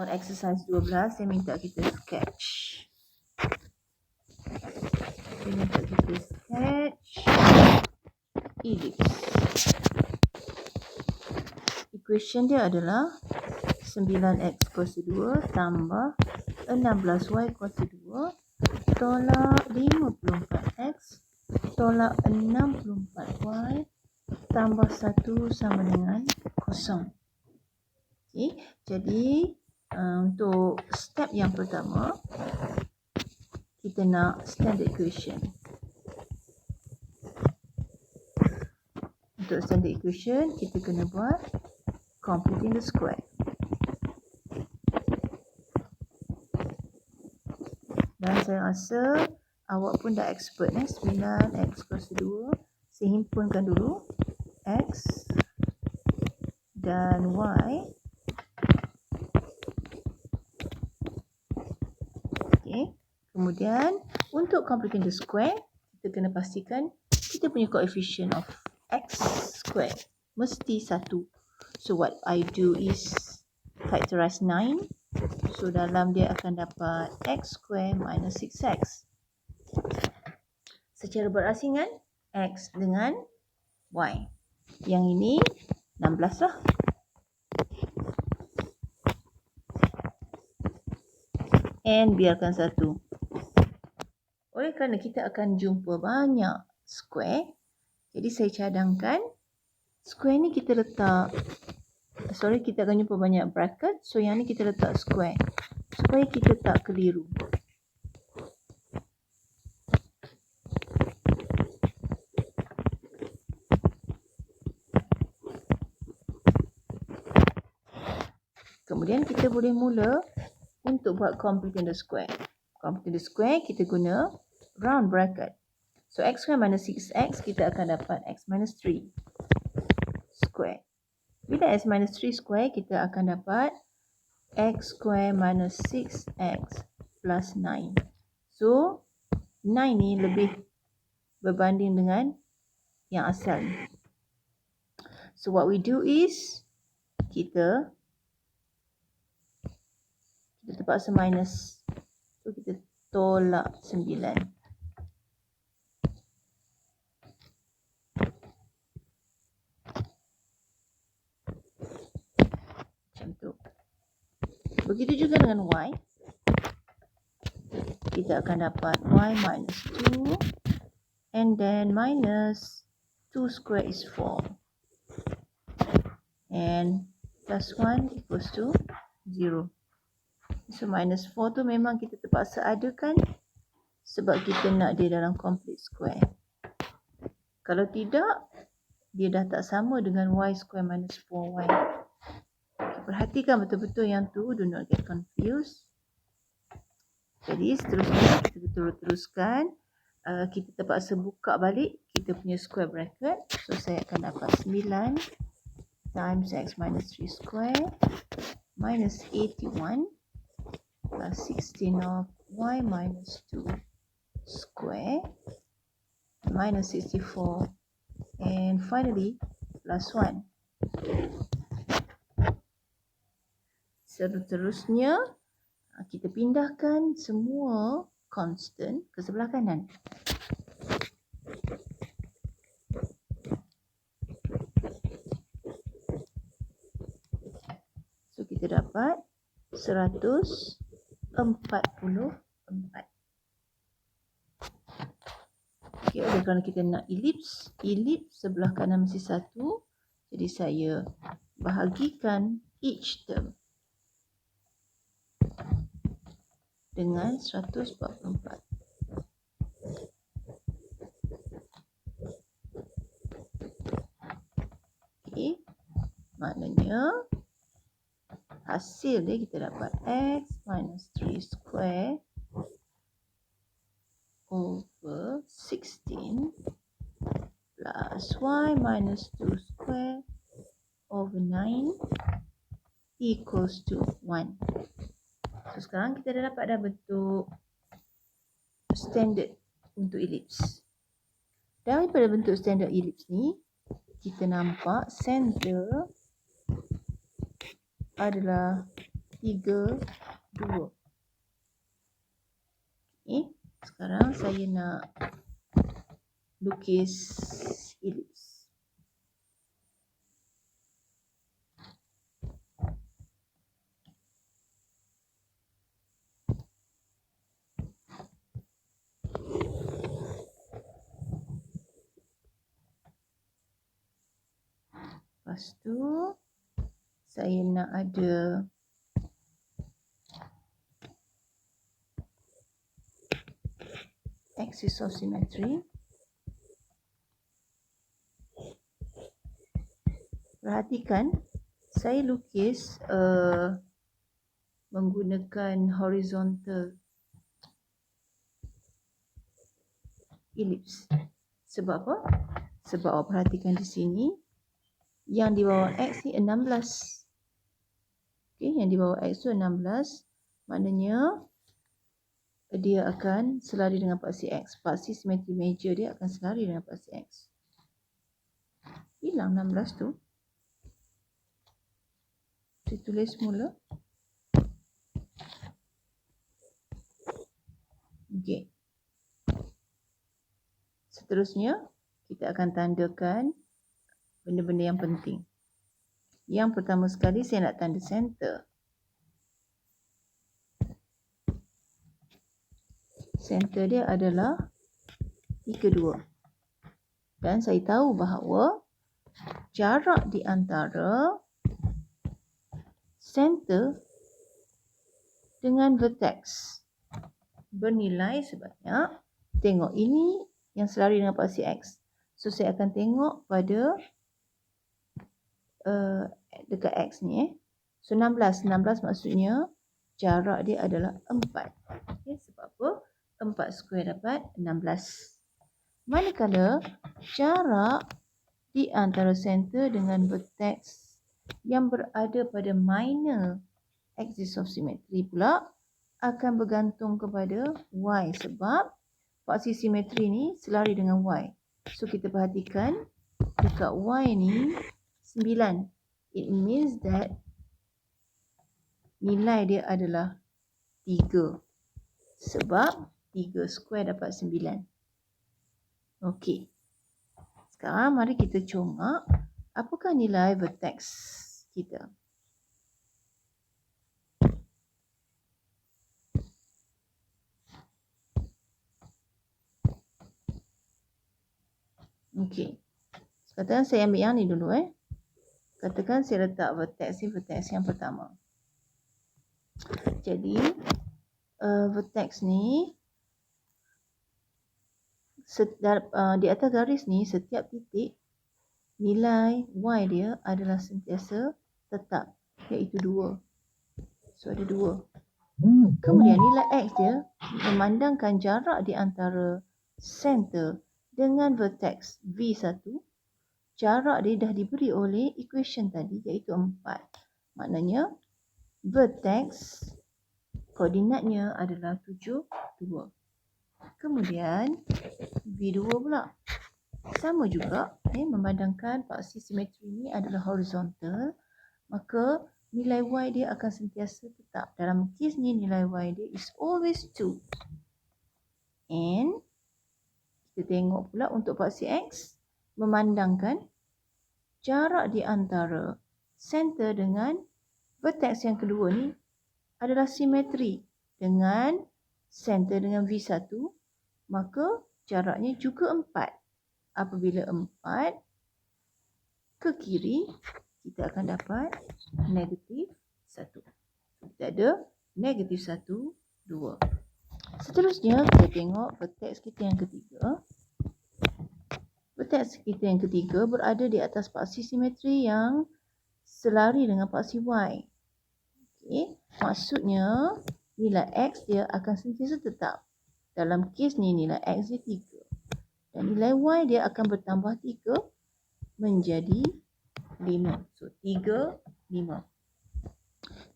Exercise 12 dia minta kita sketch. Dia minta kita sketch ellipse. Equation dia adalah 9x kuasa 2 tambah 16y kuasa 2 tolak 54x tolak 64y tambah 1 sama dengan 0. Okay. Jadi untuk step yang pertama kita nak standard equation. Untuk standard equation kita kena buat completing the square. Dan saya rasa awak pun dah expert 9x kuasa 2. Saya himpunkan dulu x dan y. Okay. Kemudian untuk completing the square kita kena pastikan kita punya coefficient of x square mesti 1. So what I do is factorize 9. So dalam dia akan dapat x square minus 6x. Secara berasingan x dengan y. Yang ini 16 lah. And biarkan 1. Oleh kerana kita akan jumpa banyak square, jadi saya cadangkan square ni kita letak, kita akan jumpa banyak bracket, so yang ni kita letak square supaya kita tak keliru. Kemudian kita boleh mula untuk buat completing the square. Completing the square kita guna round bracket. So x square minus 6x kita akan dapat x minus 3 square. Bila x minus 3 square kita akan dapat x square minus 6x plus 9. So 9 ni lebih berbanding dengan yang asal ni. So what we do is kita terpaksa minus. So kita tolak 9. Macam tu. Begitu juga dengan y. Kita akan dapat y minus 2 and then minus 2 square is 4 and plus 1 equals to 0. So minus 4 tu memang kita terpaksa adakan sebab kita nak dia dalam complete square. Kalau tidak, dia dah tak sama dengan y square minus 4y. Okay, perhatikan betul-betul yang tu, do not get confused. Jadi seterusnya kita teruskan. Kita terpaksa buka balik kita punya square bracket. So saya akan dapat 9 times x minus 3 square minus 81 plus 16 of y minus 2 square minus 64 and finally plus 1. Seterusnya kita pindahkan semua constant ke sebelah kanan. So kita dapat 144. Okay, oleh kerana kita nak ellipse sebelah kanan mesti 1. Jadi saya bahagikan each term dengan 144. Okay, maknanya hasil dia kita dapat x minus 3 square over 16 plus y minus 2 square over 9 equals to 1. So sekarang kita dah dapat dah bentuk standard untuk ellipse. Daripada bentuk standard ellipse ni kita nampak center adalah 3, 2. Okay. Sekarang saya nak lukis elips. Lepas tu saya nak ada axis of symmetry. Perhatikan, saya lukis menggunakan horizontal ellipse. Sebab apa? Sebab awak perhatikan di sini, yang di bawah X ni 16. Okay, yang di bawah X tu 16. Maknanya dia akan selari dengan paksi X. Paksi simetri major dia akan selari dengan paksi X. Hilang 16 tu. Saya tulis mula. Okay. Seterusnya, kita akan tandakan benda-benda yang penting. Yang pertama sekali, saya nak tanda center. Center dia adalah 3, 2. Dan saya tahu bahawa jarak di antara center dengan vertex bernilai sebanyak, tengok ini yang selari dengan paksi X. So saya akan tengok pada dekat X ni. So 16 maksudnya jarak dia adalah 4. Okay, sebab apa? 4 square dapat 16. Manakala jarak di antara center dengan vertex yang berada pada minor axis of symmetry pula akan bergantung kepada Y, sebab paksi simetri ni selari dengan Y. So kita perhatikan dekat Y ni 9. It means that nilai dia adalah 3. Sebab 3 square dapat 9. Okey. Sekarang mari kita congak apakah nilai vertex kita. Okey. Katakan saya ambil yang ni dulu Katakan saya letak vertex yang pertama. Jadi vertex ni di atas garis ni setiap titik nilai Y dia adalah sentiasa tetap, iaitu 2. So ada 2. Kemudian nilai X dia memandangkan jarak di antara center dengan vertex V1. Jarak dia dah diberi oleh equation tadi, iaitu 4. Maknanya vertex koordinatnya adalah 7, 2. Kemudian V2 pula sama juga, memandangkan paksi simetri ini adalah horizontal, maka nilai Y dia akan sentiasa tetap. Dalam kes ni nilai Y dia is always 2. And kita tengok pula untuk paksi X memandangkan jarak di antara center dengan vertex yang kedua ni adalah simetri dengan center dengan V1, maka jaraknya juga 4. Apabila 4 ke kiri, kita akan dapat negatif 1. Kita ada negatif 1, 2. Seterusnya, kita tengok vertex kita yang ketiga. Vertex kita yang ketiga berada di atas paksi simetri yang selari dengan paksi Y. Okay. Maksudnya, nilai X dia akan sentiasa tetap. Dalam kes ni, nilai X dia 3. Dan nilai Y dia akan bertambah 3 menjadi 5. So, 3, 5.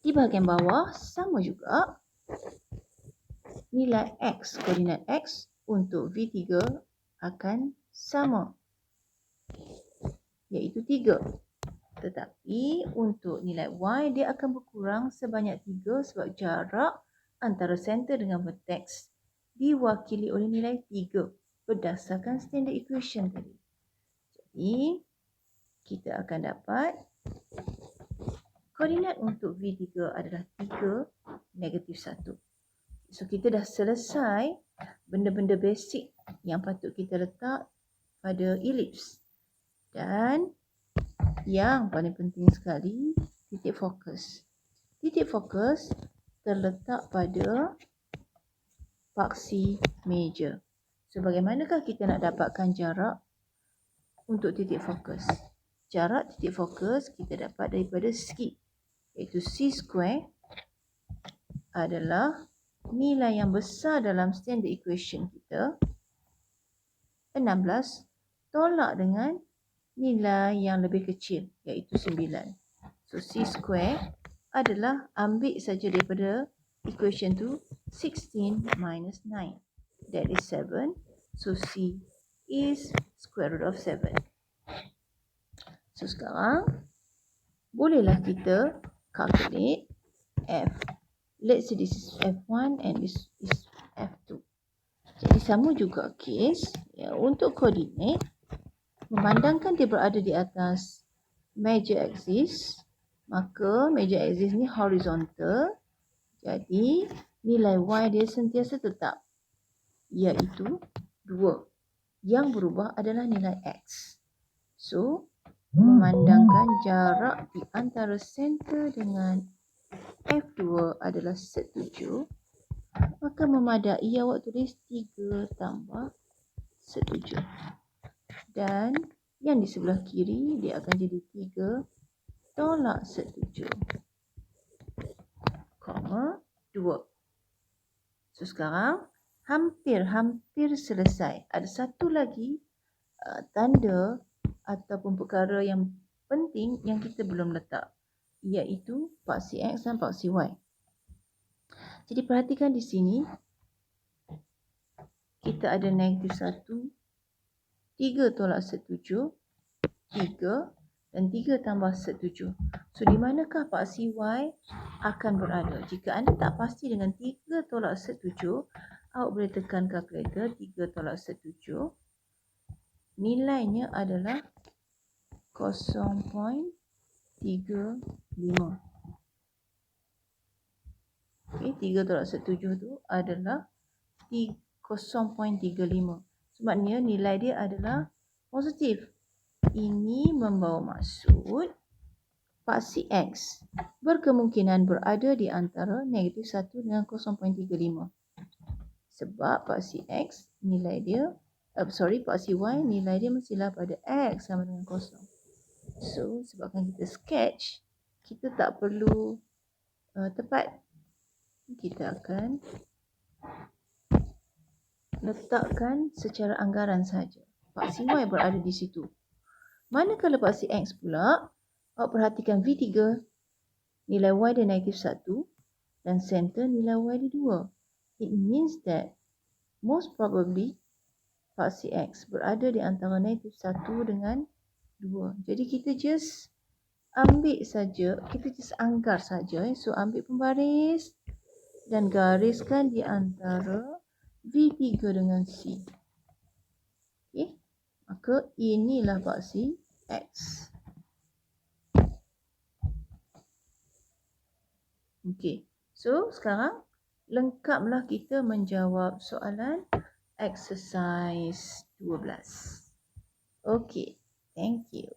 Di bahagian bawah, sama juga. Nilai X, koordinat X untuk V3 akan sama. Iaitu 3. Tetapi untuk nilai Y dia akan berkurang sebanyak 3 sebab jarak antara center dengan vertex diwakili oleh nilai 3 berdasarkan standard equation tadi. Jadi kita akan dapat koordinat untuk V3 adalah 3, -1. So kita dah selesai benda-benda basic yang patut kita letak pada elips. Dan yang paling penting sekali, titik fokus. Titik fokus terletak pada paksi major. So, bagaimanakah kita nak dapatkan jarak untuk titik fokus? Jarak titik fokus kita dapat daripada C, iaitu C square adalah nilai yang besar dalam standard equation kita, 16, tolak dengan nilai yang lebih kecil, iaitu 9. So, C square adalah ambil saja daripada equation tu 16 minus 9. That is 7. So, C is square root of 7. So, sekarang bolehlah kita calculate F. Let's say this is F1 and this is F2. Jadi sama juga case ya, untuk koordinat. Memandangkan dia berada di atas major axis, maka major axis ni horizontal. Jadi nilai Y dia sentiasa tetap, iaitu 2. Yang berubah adalah nilai X. So, memandangkan jarak di antara center dengan F2 adalah 7, maka memadai awak tulis 3 tambah 7. Dan yang di sebelah kiri dia akan jadi 3 tolak 7, koma 2. So sekarang hampir selesai. Ada satu lagi tanda ataupun perkara yang penting yang kita belum letak, iaitu paksi X dan paksi Y. Jadi perhatikan di sini kita ada -1, 3 tolak 7, 3 dan 3 tambah 7. So, di manakah paksi Y akan berada? Jika anda tak pasti dengan 3 tolak 7, awak boleh tekan kalkulator 3 tolak 7. Nilainya adalah 0.35. Okay, 3 tolak 7 tu adalah 0.35. Sebabnya nilai dia adalah positif. Ini membawa maksud paksi X berkemungkinan berada di antara -1 dengan 0.35. Sebab paksi X nilai dia, paksi Y nilai dia mestilah pada X sama dengan 0. So, sebabkan kita sketch, kita tak perlu tepat. Kita akan letakkan secara anggaran saja. Paksi Y berada di situ. Manakala paksi X pula, awak perhatikan V3, nilai Y dia -1 dan center nilai Y dia 2. It means that most probably paksi X berada di antara -1 dengan 2. Jadi kita just ambil saja, kita just anggar saja. So ambil pembaris dan gariskan di antara V3 dengan C. Okay. Maka inilah paksi X. Okay. So, sekarang lengkaplah kita menjawab soalan exercise 12. Okay. Thank you.